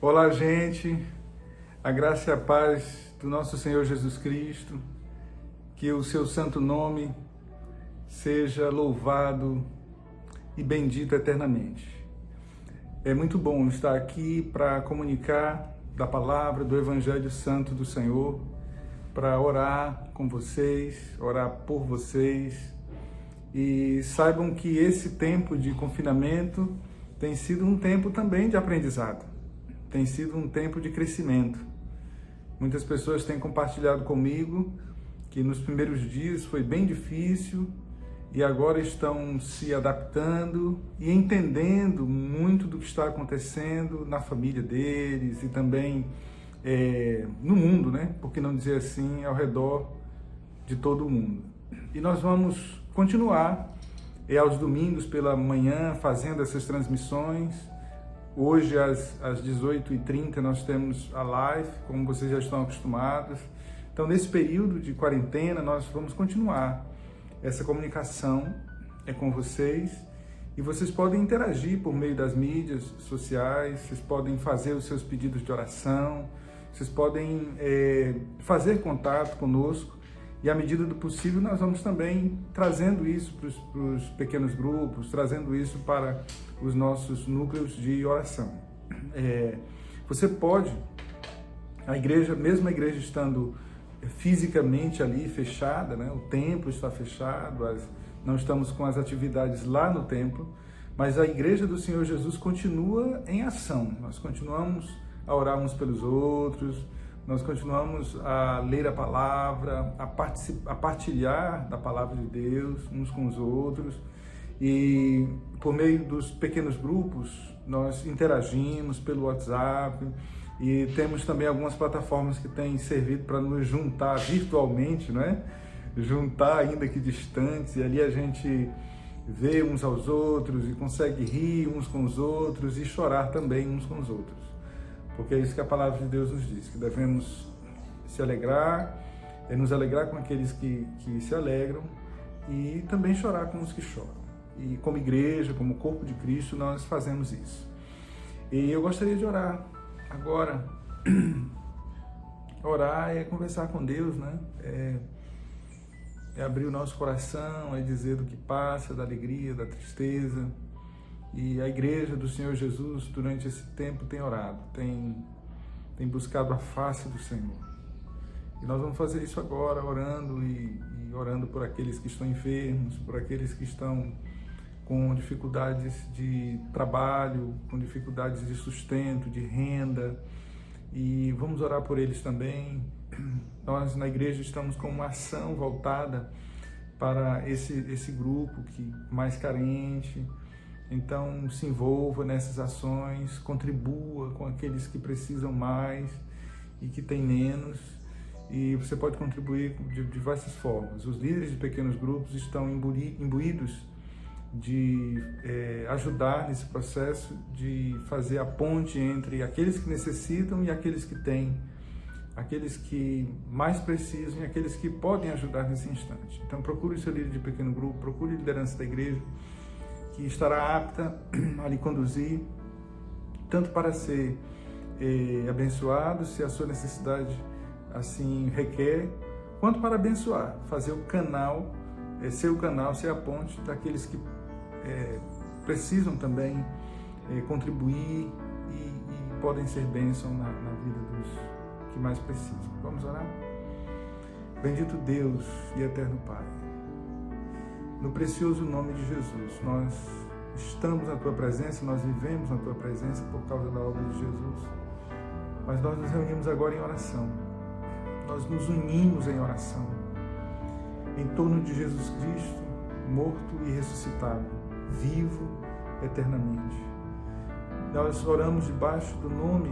Olá, gente. A graça e a paz do nosso Senhor Jesus Cristo, que o seu santo nome seja louvado e bendito eternamente. É muito bom estar aqui para comunicar da palavra, do Evangelho Santo do Senhor, para orar com vocês, orar por vocês. E saibam que esse tempo de confinamento tem sido um tempo também de aprendizado, tem sido um tempo de crescimento. Muitas pessoas têm compartilhado comigo que nos primeiros dias foi bem difícil e agora estão se adaptando e entendendo muito do que está acontecendo na família deles e também no mundo, né? Por que não dizer assim, ao redor de todo o mundo. E nós vamos continuar aos domingos pela manhã fazendo essas transmissões. Hoje às 18h30 nós temos a live, como vocês já estão acostumados. Então nesse período de quarentena nós vamos continuar essa comunicação com vocês e vocês podem interagir por meio das mídias sociais, vocês podem fazer os seus pedidos de oração, vocês podem fazer contato conosco. E à medida do possível, nós vamos também trazendo isso para os pequenos grupos, trazendo isso para os nossos núcleos de oração. Você pode, a igreja, mesmo a igreja estando fisicamente ali fechada, né? O templo está fechado, não estamos com as atividades lá no templo, mas a igreja do Senhor Jesus continua em ação. Nós continuamos a orar uns pelos outros, nós continuamos a ler a palavra, a partilhar da palavra de Deus uns com os outros. E por meio dos pequenos grupos, nós interagimos pelo WhatsApp e temos também algumas plataformas que têm servido para nos juntar virtualmente, né? Juntar ainda que distantes, e ali a gente vê uns aos outros e consegue rir uns com os outros e chorar também uns com os outros. Porque é isso que a palavra de Deus nos diz, que devemos se alegrar, nos alegrar com aqueles que se alegram e também chorar com os que choram. E como igreja, como corpo de Cristo, nós fazemos isso. E eu gostaria de orar agora. Orar é conversar com Deus, né? É abrir o nosso coração, é dizer do que passa, da alegria, da tristeza. E a igreja do Senhor Jesus, durante esse tempo, tem orado, tem buscado a face do Senhor. E nós vamos fazer isso agora, orando e orando por aqueles que estão enfermos, por aqueles que estão com dificuldades de trabalho, com dificuldades de sustento, de renda. E vamos orar por eles também. Nós, na igreja, estamos com uma ação voltada para esse grupo mais carente. Então, se envolva nessas ações, contribua com aqueles que precisam mais e que têm menos. E você pode contribuir de diversas formas. Os líderes de pequenos grupos estão imbuídos de ajudar nesse processo de fazer a ponte entre aqueles que necessitam e aqueles que têm, aqueles que mais precisam e aqueles que podem ajudar nesse instante. Então, procure o seu líder de pequeno grupo, procure a liderança da igreja, que estará apta a lhe conduzir, tanto para ser abençoado, se a sua necessidade assim requer, quanto para abençoar, fazer o canal, ser o canal, ser a ponte daqueles que precisam também contribuir e podem ser bênção na vida dos que mais precisam. Vamos orar? Bendito Deus e eterno Pai, no precioso nome de Jesus, nós estamos na Tua presença, nós vivemos na Tua presença por causa da obra de Jesus, mas nós nos reunimos agora em oração, nós nos unimos em oração, em torno de Jesus Cristo, morto e ressuscitado, vivo eternamente. Nós oramos debaixo do nome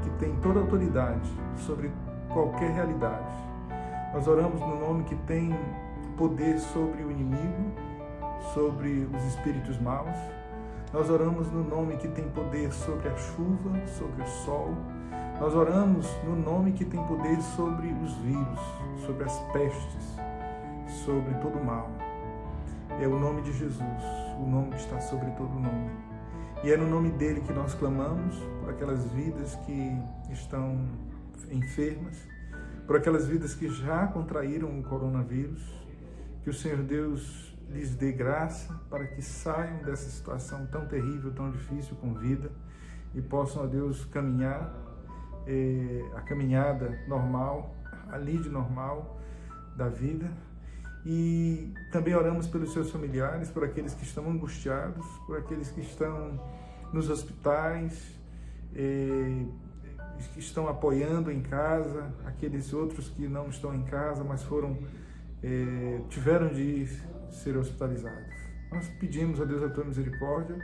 que tem toda autoridade sobre qualquer realidade. Nós oramos no nome que tem poder sobre o inimigo, sobre os espíritos maus. Nós oramos no nome que tem poder sobre a chuva, sobre o sol. Nós oramos no nome que tem poder sobre os vírus, sobre as pestes, sobre todo o mal. É o nome de Jesus, o nome que está sobre todo nome. E é no nome dele que nós clamamos por aquelas vidas que estão enfermas, por aquelas vidas que já contraíram o coronavírus, que o Senhor Deus lhes dê graça para que saiam dessa situação tão terrível, tão difícil com vida e possam, ó Deus, caminhar a caminhada normal, a lide normal da vida. E também oramos pelos seus familiares, por aqueles que estão angustiados, por aqueles que estão nos hospitais, que estão apoiando em casa, aqueles outros que não estão em casa, mas tiveram de ser hospitalizados. Nós pedimos a Deus a tua misericórdia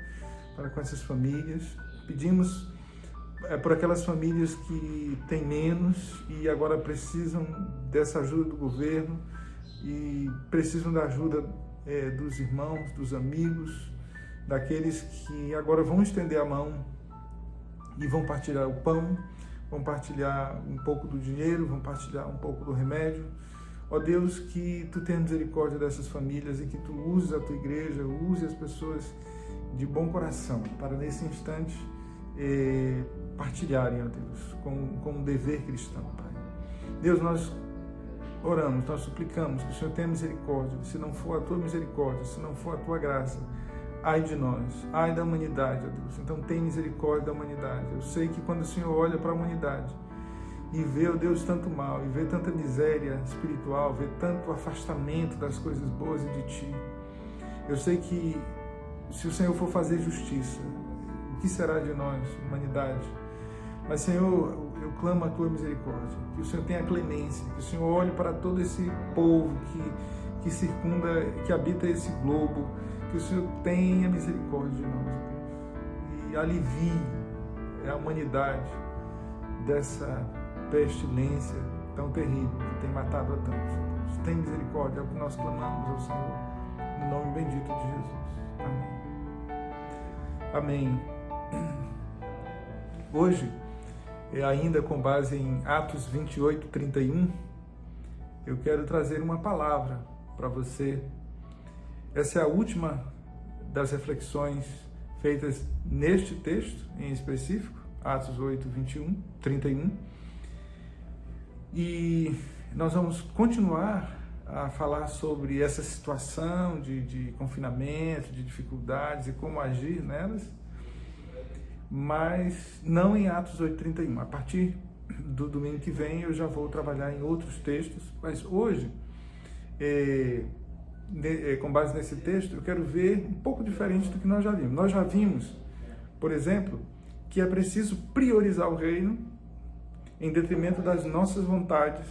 para com essas famílias, pedimos por aquelas famílias que têm menos e agora precisam dessa ajuda do governo e precisam da ajuda dos irmãos, dos amigos, daqueles que agora vão estender a mão e vão partilhar o pão, vão partilhar um pouco do dinheiro, vão partilhar um pouco do remédio. Ó Deus, que tu tenha misericórdia dessas famílias e que tu uses a tua igreja, use as pessoas de bom coração para nesse instante partilharem, ó Deus, com um dever cristão, Pai. Deus, nós oramos, nós suplicamos que o Senhor tenha misericórdia. Se não for a tua misericórdia, se não for a tua graça, ai de nós, ai da humanidade, ó Deus. Então tem misericórdia da humanidade. Eu sei que quando o Senhor olha para a humanidade e vê, ó Deus, tanto mal, e vê tanta miséria espiritual, vê tanto afastamento das coisas boas e de Ti, eu sei que se o Senhor for fazer justiça, o que será de nós, humanidade? Mas, Senhor, eu clamo a tua misericórdia, que o Senhor tenha clemência, que o Senhor olhe para todo esse povo que circunda, que habita esse globo, que o Senhor tenha misericórdia de nós, Deus, e alivie a humanidade dessa pestilência tão terrível que tem matado a tantos. Deus, tem misericórdia, é o que nós clamamos ao Senhor, no nome bendito de Jesus. Amém. Amém. Hoje, ainda com base em Atos 28, 31, eu quero trazer uma palavra para você. Essa é a última das reflexões feitas neste texto em específico, Atos 8, 31. E nós vamos continuar a falar sobre essa situação de confinamento, de dificuldades e como agir nelas, mas não em Atos 8:31. A partir do domingo que vem eu já vou trabalhar em outros textos, mas hoje, com base nesse texto, eu quero ver um pouco diferente do que nós já vimos. Nós já vimos, por exemplo, que é preciso priorizar o reino em detrimento das nossas vontades,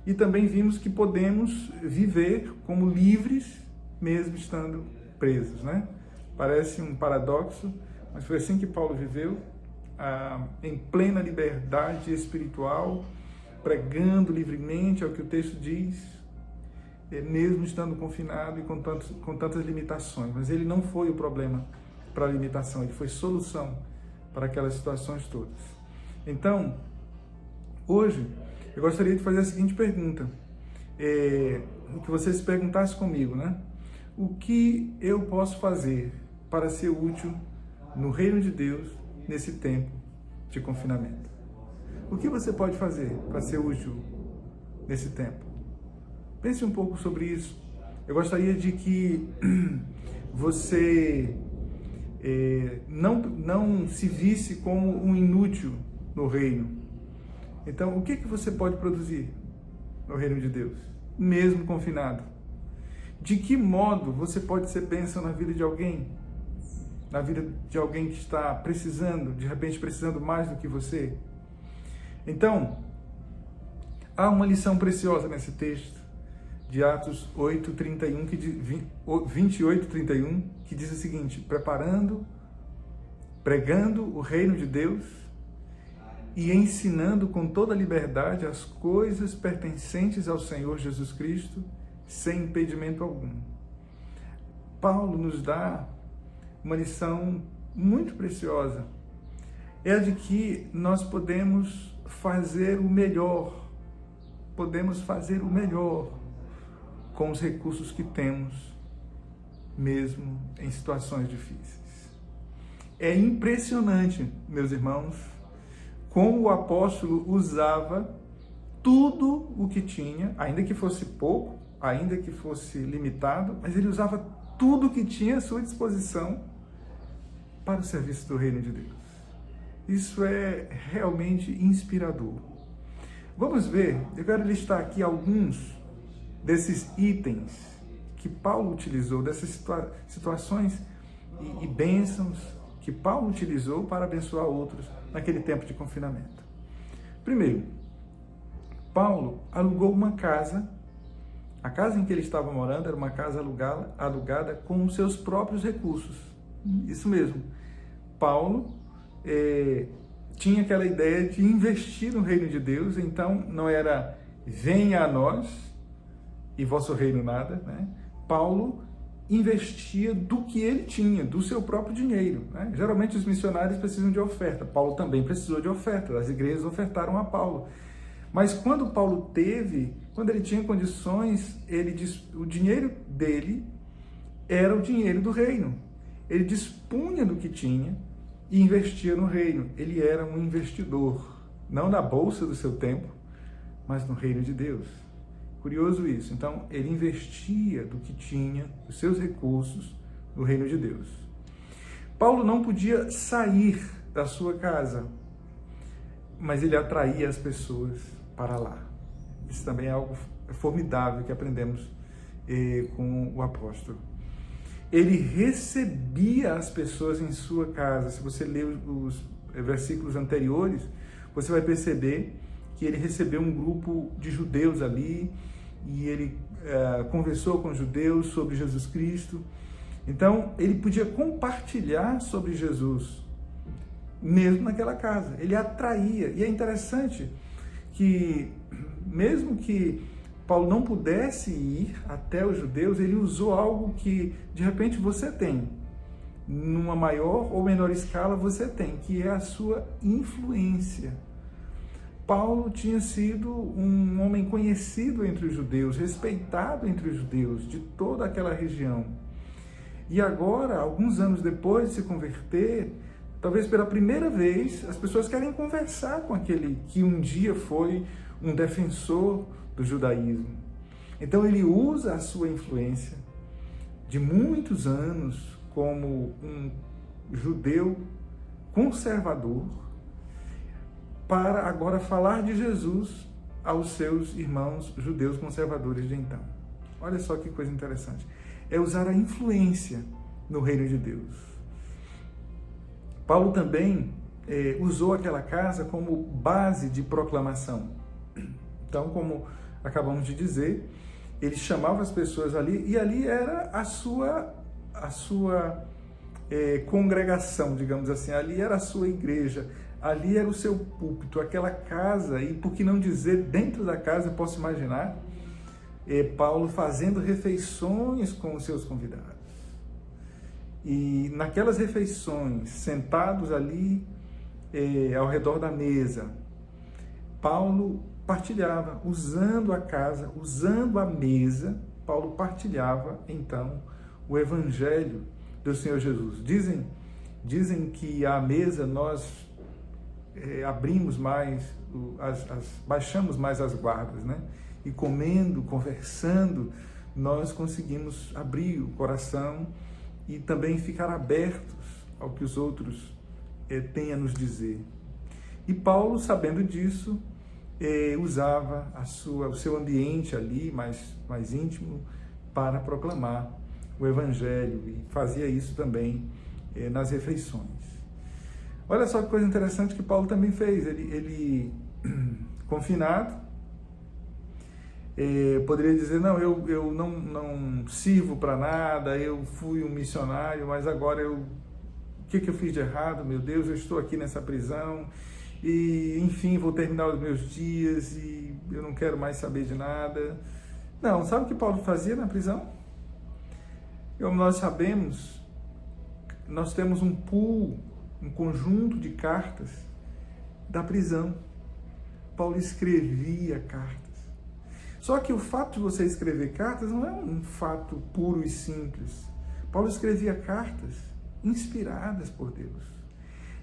e também vimos que podemos viver como livres mesmo estando presos, né? Parece um paradoxo, mas foi assim que Paulo viveu, em plena liberdade espiritual, pregando livremente, é o que o texto diz, mesmo estando confinado e com tantas limitações. Mas ele não foi o problema para a limitação, ele foi solução para aquelas situações todas. Então, hoje, eu gostaria de fazer a seguinte pergunta, que você se perguntasse comigo, né? O que eu posso fazer para ser útil no reino de Deus nesse tempo de confinamento? O que você pode fazer para ser útil nesse tempo? Pense um pouco sobre isso. Eu gostaria de que você não se visse como um inútil no reino. Então, o que você pode produzir no reino de Deus, mesmo confinado? De que modo você pode ser bênção na vida de alguém? Na vida de alguém que está precisando, de repente precisando mais do que você? Então, há uma lição preciosa nesse texto de Atos 8:31, 28:31, que diz o seguinte: pregando o reino de Deus e ensinando com toda liberdade as coisas pertencentes ao Senhor Jesus Cristo, sem impedimento algum. Paulo nos dá uma lição muito preciosa, é a de que nós podemos fazer o melhor com os recursos que temos, mesmo em situações difíceis. É impressionante, meus irmãos, como o apóstolo usava tudo o que tinha, ainda que fosse pouco, ainda que fosse limitado, mas ele usava tudo o que tinha à sua disposição para o serviço do reino de Deus. Isso é realmente inspirador. Vamos ver, eu quero listar aqui alguns desses itens que Paulo utilizou, dessas situações e bênçãos que Paulo utilizou para abençoar outros naquele tempo de confinamento. Primeiro, Paulo alugou uma casa. A casa em que ele estava morando era uma casa alugada com os seus próprios recursos. Isso mesmo. Paulo tinha aquela ideia de investir no reino de Deus, então não era venha a nós e vosso reino nada, né? Paulo investia do que ele tinha, do seu próprio dinheiro, né? Geralmente os missionários precisam de oferta, Paulo também precisou de oferta, as igrejas ofertaram a Paulo. Mas quando ele tinha condições, o dinheiro dele era o dinheiro do reino. Ele dispunha do que tinha e investia no reino. Ele era um investidor, não na bolsa do seu tempo, mas no reino de Deus. Curioso isso. Então, ele investia do que tinha, os seus recursos, no reino de Deus. Paulo não podia sair da sua casa, mas ele atraía as pessoas para lá. Isso também é algo formidável que aprendemos com o apóstolo. Ele recebia as pessoas em sua casa. Se você ler os versículos anteriores, você vai perceber que ele recebeu um grupo de judeus ali e ele conversou com os judeus sobre Jesus Cristo. Então, ele podia compartilhar sobre Jesus, mesmo naquela casa. Ele atraía. E é interessante que, mesmo que Paulo não pudesse ir até os judeus, ele usou algo que, de repente, você tem. Numa maior ou menor escala, você tem, que é a sua influência. Paulo tinha sido um homem conhecido entre os judeus, respeitado entre os judeus de toda aquela região. E agora, alguns anos depois de se converter, talvez pela primeira vez, as pessoas querem conversar com aquele que um dia foi um defensor do judaísmo. Então ele usa a sua influência de muitos anos como um judeu conservador para agora falar de Jesus aos seus irmãos judeus conservadores de então. Olha só que coisa interessante. É usar a influência no reino de Deus. Paulo também usou aquela casa como base de proclamação. Então, como acabamos de dizer, ele chamava as pessoas ali, e ali era a sua congregação, digamos assim, ali era a sua igreja, ali era o seu púlpito, aquela casa, e por que não dizer, dentro da casa, eu posso imaginar, Paulo fazendo refeições com os seus convidados. E naquelas refeições, sentados ali ao redor da mesa, Paulo partilhava, usando a casa, usando a mesa, Paulo partilhava, então, o evangelho do Senhor Jesus. Dizem que à mesa nós abrimos mais, baixamos mais as guardas, né? E comendo, conversando, nós conseguimos abrir o coração e também ficar abertos ao que os outros têm a nos dizer. E Paulo, sabendo disso, usava o seu ambiente ali, mais íntimo, para proclamar o Evangelho, e fazia isso também nas refeições. Olha só que coisa interessante que Paulo também fez. Ele confinado, poderia dizer, não, eu não sirvo para nada, eu fui um missionário, mas agora o que eu fiz de errado? Meu Deus, eu estou aqui nessa prisão, e enfim, vou terminar os meus dias, e eu não quero mais saber de nada. Não, sabe o que Paulo fazia na prisão? Como nós sabemos, nós temos um conjunto de cartas da prisão. Paulo escrevia cartas. Só que o fato de você escrever cartas não é um fato puro e simples. Paulo escrevia cartas inspiradas por Deus.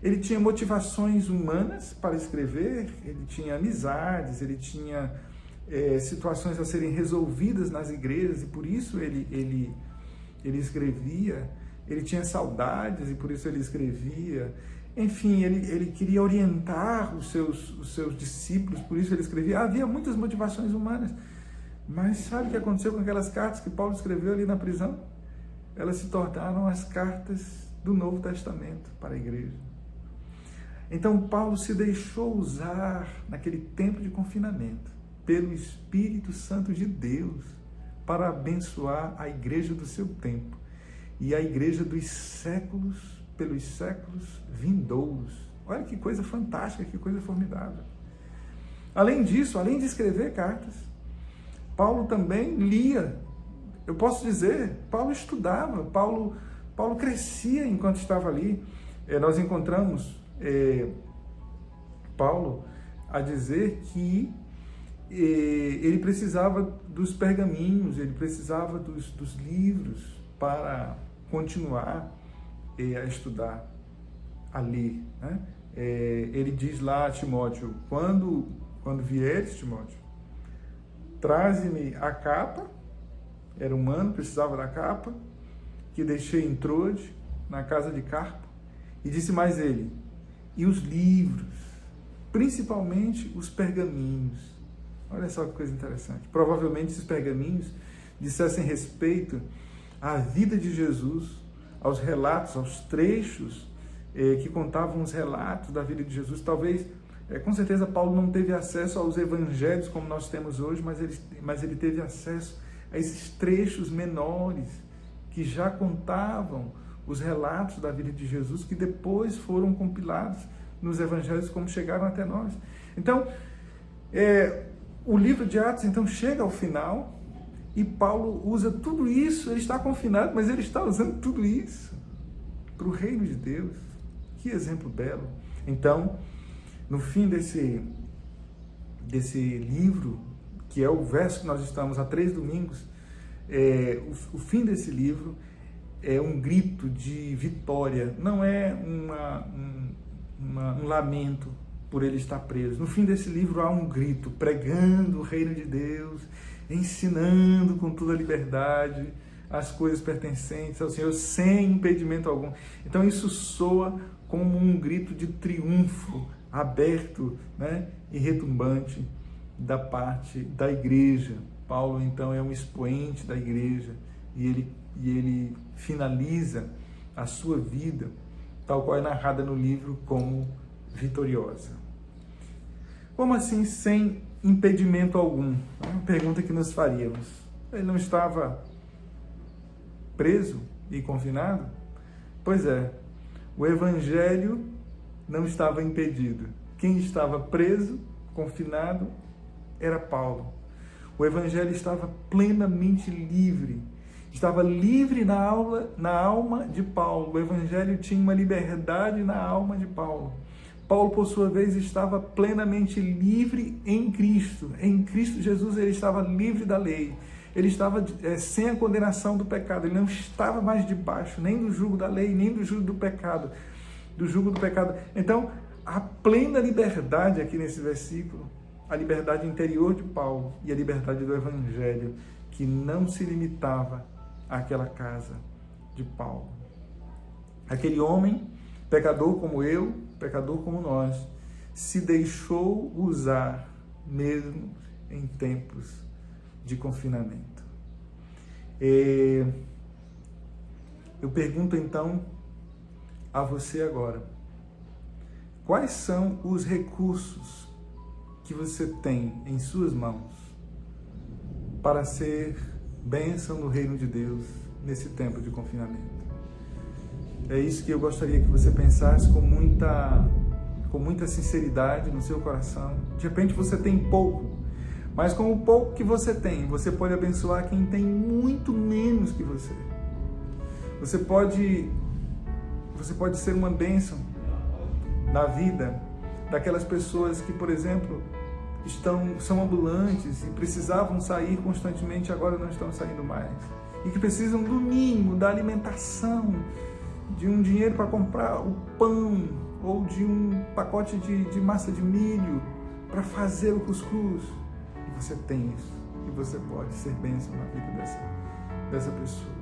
Ele tinha motivações humanas para escrever, ele tinha amizades, ele tinha situações a serem resolvidas nas igrejas e por isso ele escrevia. Ele tinha saudades e por isso ele escrevia. Enfim, ele queria orientar os seus discípulos, por isso ele escrevia. Havia muitas motivações humanas. Mas sabe o que aconteceu com aquelas cartas que Paulo escreveu ali na prisão? Elas se tornaram as cartas do Novo Testamento para a igreja. Então Paulo se deixou usar naquele tempo de confinamento pelo Espírito Santo de Deus para abençoar a igreja do seu tempo e a igreja dos séculos, pelos séculos vindouros. Olha que coisa fantástica, que coisa formidável. Além disso, além de escrever cartas, Paulo também lia. Eu posso dizer, Paulo estudava, Paulo crescia enquanto estava ali. Nós encontramos Paulo a dizer que ele precisava dos pergaminhos, ele precisava dos livros para continuar a estudar, a ler, né? Ele diz lá a Timóteo, quando vieres, Timóteo, traze-me a capa, era humano, precisava da capa, que deixei em Troade, na casa de Carpo, e disse mais ele, e os livros, principalmente os pergaminhos. Olha só que coisa interessante. Provavelmente esses pergaminhos dissessem respeito à vida de Jesus, aos relatos, aos trechos que contavam os relatos da vida de Jesus. Talvez, com certeza, Paulo não teve acesso aos evangelhos como nós temos hoje, mas ele teve acesso a esses trechos menores que já contavam os relatos da vida de Jesus, que depois foram compilados nos evangelhos como chegaram até nós. Então, o livro de Atos, então, chega ao final e Paulo usa tudo isso. Ele está confinado, mas ele está usando tudo isso para o reino de Deus. Que exemplo belo. Então, no fim desse livro, que é o verso que nós estamos há 3 domingos, o fim desse livro é um grito de vitória, não é um lamento por ele estar preso. No fim desse livro há um grito, pregando o reino de Deus, ensinando com toda a liberdade as coisas pertencentes ao Senhor, sem impedimento algum. Então isso soa como um grito de triunfo aberto, né, e retumbante da parte da igreja. Paulo, então, é um expoente da igreja e ele finaliza a sua vida, tal qual é narrada no livro, como vitoriosa. Como assim, sem impedimento algum? É uma pergunta que nos faríamos. Ele não estava preso e confinado? Pois é, o evangelho não estava impedido. Quem estava preso, confinado, era Paulo. O evangelho estava plenamente livre. Estava livre na alma de Paulo. O evangelho tinha uma liberdade na alma de Paulo. Paulo, por sua vez, estava plenamente livre em Cristo. Em Cristo Jesus ele estava livre da lei. Ele estava sem a condenação do pecado. Ele não estava mais debaixo nem do jugo da lei, nem do jugo do pecado. Então, a plena liberdade aqui nesse versículo, a liberdade interior de Paulo e a liberdade do evangelho, que não se limitava àquela casa de Paulo. Aquele homem, pecador como eu, pecador como nós, se deixou usar mesmo em tempos de confinamento. Eu pergunto então a você agora, quais são os recursos que você tem em suas mãos para ser bênção no reino de Deus nesse tempo de confinamento? É isso que eu gostaria que você pensasse com muita sinceridade no seu coração. De repente você tem pouco, mas com o pouco que você tem, você pode abençoar quem tem muito menos que você. Você pode ser uma bênção na vida daquelas pessoas que, por exemplo, são ambulantes e precisavam sair constantemente, agora não estão saindo mais. E que precisam do mínimo, da alimentação de um dinheiro para comprar o pão ou de um pacote de massa de milho para fazer o cuscuz. E você tem isso. E você pode ser bênção na vida dessa pessoa.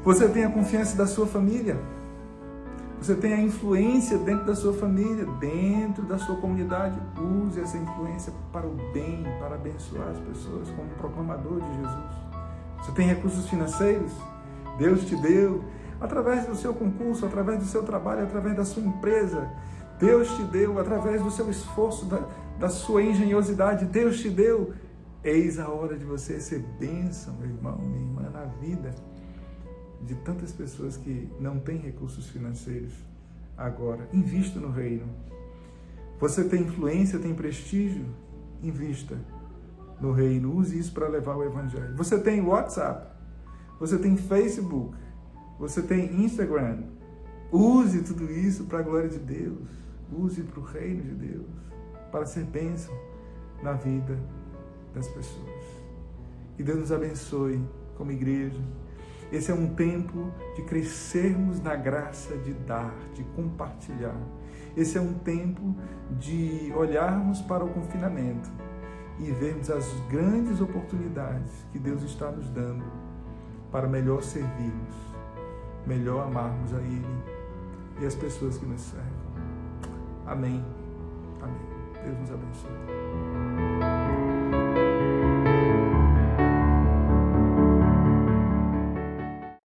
Você tem a confiança da sua família. Você tem a influência dentro da sua família, dentro da sua comunidade. Use essa influência para o bem, para abençoar as pessoas como proclamador de Jesus. Você tem recursos financeiros? Deus te deu. Através do seu concurso, através do seu trabalho, através da sua empresa. Deus te deu, através do seu esforço, da sua engenhosidade. Deus te deu. Eis a hora de você ser bênção, meu irmão, minha irmã, na vida de tantas pessoas que não têm recursos financeiros agora. Invista no reino. Você tem influência, tem prestígio? Invista no reino. Use isso para levar o evangelho. Você tem WhatsApp, você tem Facebook, você tem Instagram. Use tudo isso para a glória de Deus. Use para o reino de Deus, para ser bênção na vida das pessoas. Que Deus nos abençoe como igreja. Esse é um tempo de crescermos na graça de dar, de compartilhar. Esse é um tempo de olharmos para o confinamento e vermos as grandes oportunidades que Deus está nos dando para melhor servirmos, melhor amarmos a Ele e as pessoas que nos servem. Amém. Amém. Deus nos abençoe.